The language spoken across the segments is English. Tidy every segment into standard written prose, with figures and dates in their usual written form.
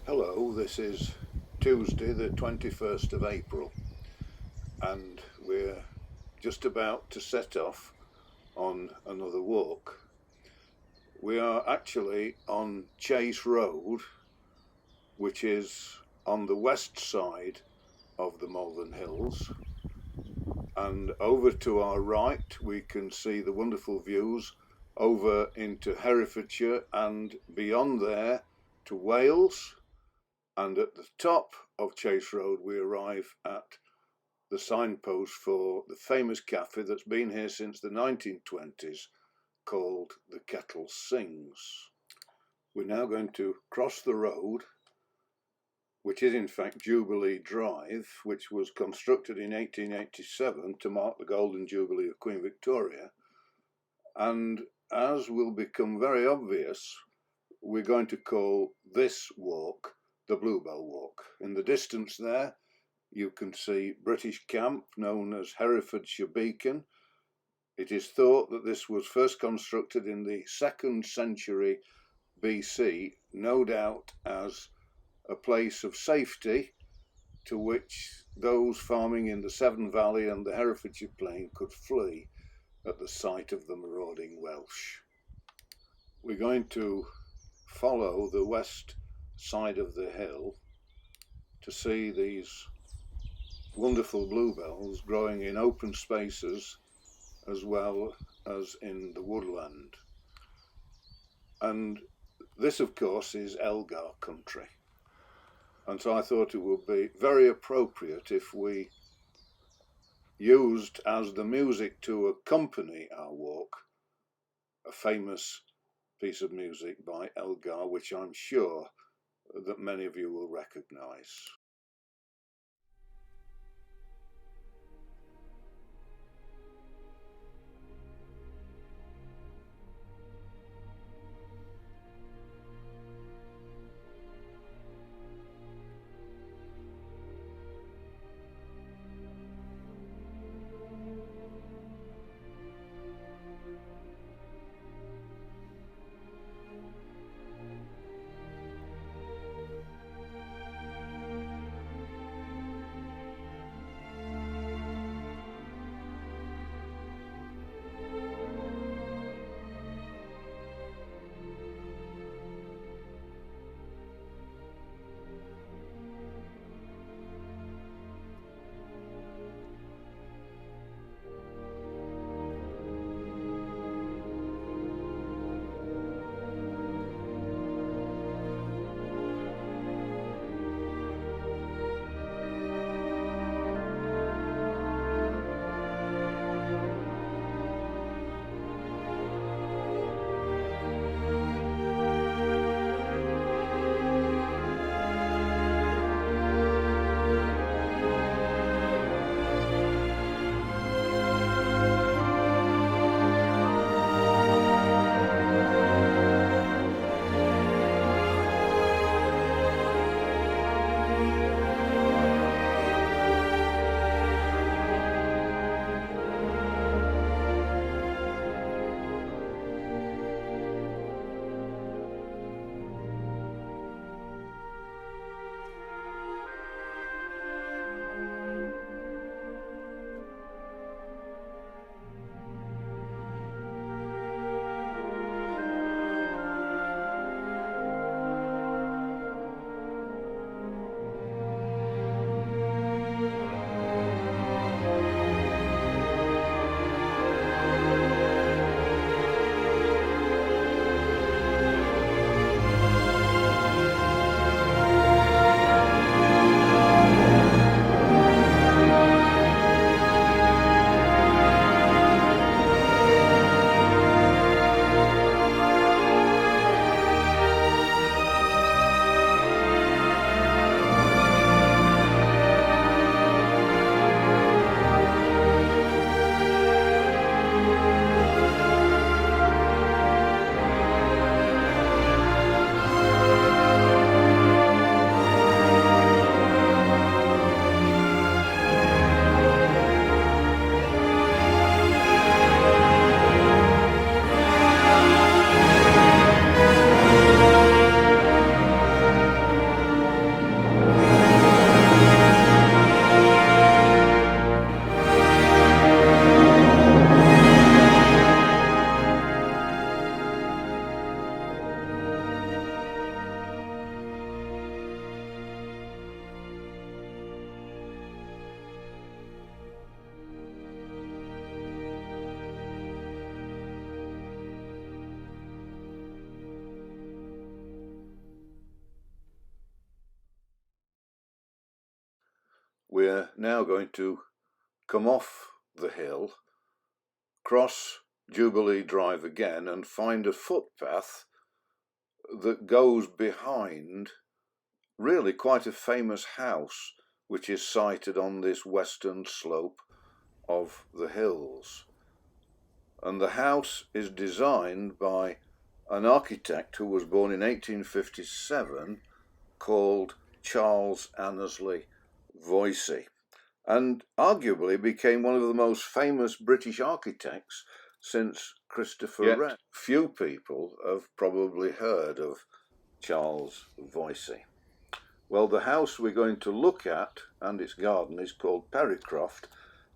Hello, this is Tuesday the 21st of April and we're just about to set off on another walk. We are actually on Chase Road, which is on the west side of the Malvern Hills, and over to our right we can see the wonderful views over into Herefordshire and beyond there to Wales. And at the top of Chase Road we arrive at the signpost for the famous cafe that's been here since the 1920s, called The Kettle Sings. We're now going to cross the road, which is in fact Jubilee Drive, which was constructed in 1887 to mark the Golden Jubilee of Queen Victoria. And as will become very obvious, we're going to call this walk the Bluebell Walk. In the distance there you can see British camp known as Herefordshire Beacon. It is thought that this was first constructed in the 2nd century BC, no doubt as a place of safety to which those farming in the Severn Valley and the Herefordshire Plain could flee at the sight of the marauding Welsh. We're going to follow the west side of the hill to see these wonderful bluebells growing in open spaces as well as in the woodland. And this of course is Elgar country, and so I thought it would be very appropriate if we used as the music to accompany our walk a famous piece of music by Elgar, which I'm sure that many of you will recognise. we're now going to come off the hill, cross Jubilee Drive again and find a footpath that goes behind really quite a famous house which is sited on this western slope of the hills. And the house is designed by an architect who was born in 1857 called Charles Annesley Voysey, and arguably became one of the most famous British architects since Christopher Wren. Few people have probably heard of Charles Voysey. Well, the house we're going to look at and its garden is called Perrycroft,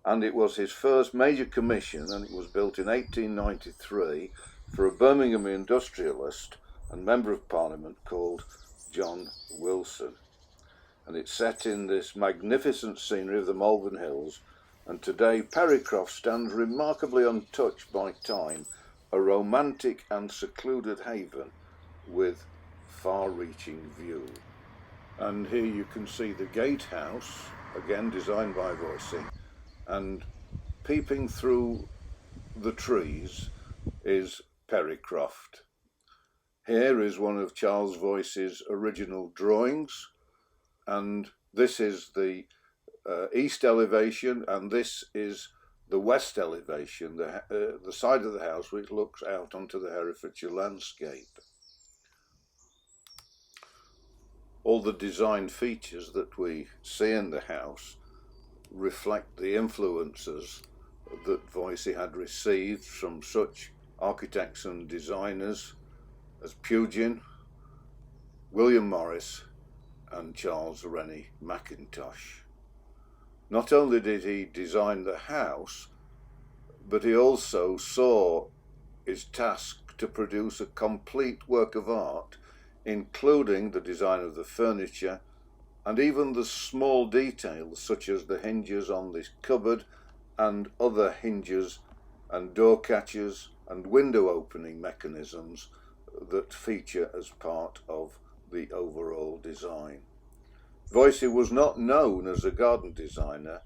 and it was his first major commission, and it was built in 1893 for a Birmingham industrialist and Member of Parliament called John Wilson. And it's set in this magnificent scenery of the Malvern Hills, and today Perrycroft stands remarkably untouched by time, a romantic and secluded haven with far-reaching view. And here you can see the gatehouse, again designed by Voysey, and peeping through the trees is Perrycroft. Here is one of Charles Voysey's original drawings, and this is the east elevation, and this is the west elevation, the side of the house which looks out onto the Herefordshire landscape. All the design features that we see in the house reflect the influences that Voysey had received from such architects and designers as Pugin, William Morris and Charles Rennie Mackintosh. Not only did he design the house, but he also saw his task to produce a complete work of art, including the design of the furniture and even the small details such as the hinges on this cupboard and other hinges and door catches and window opening mechanisms that feature as part of the overall design. Voysey was not known as a garden designer,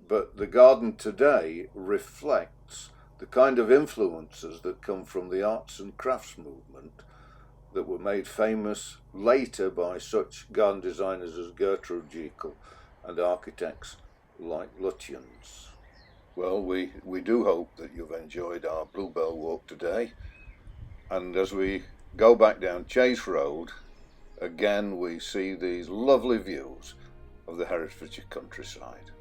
but the garden today reflects the kind of influences that come from the arts and crafts movement that were made famous later by such garden designers as Gertrude Jekyll and architects like Lutyens. Well, we do hope that you've enjoyed our Bluebell Walk today, and as we go back down Chase Road, again we see these lovely views of the Herefordshire countryside.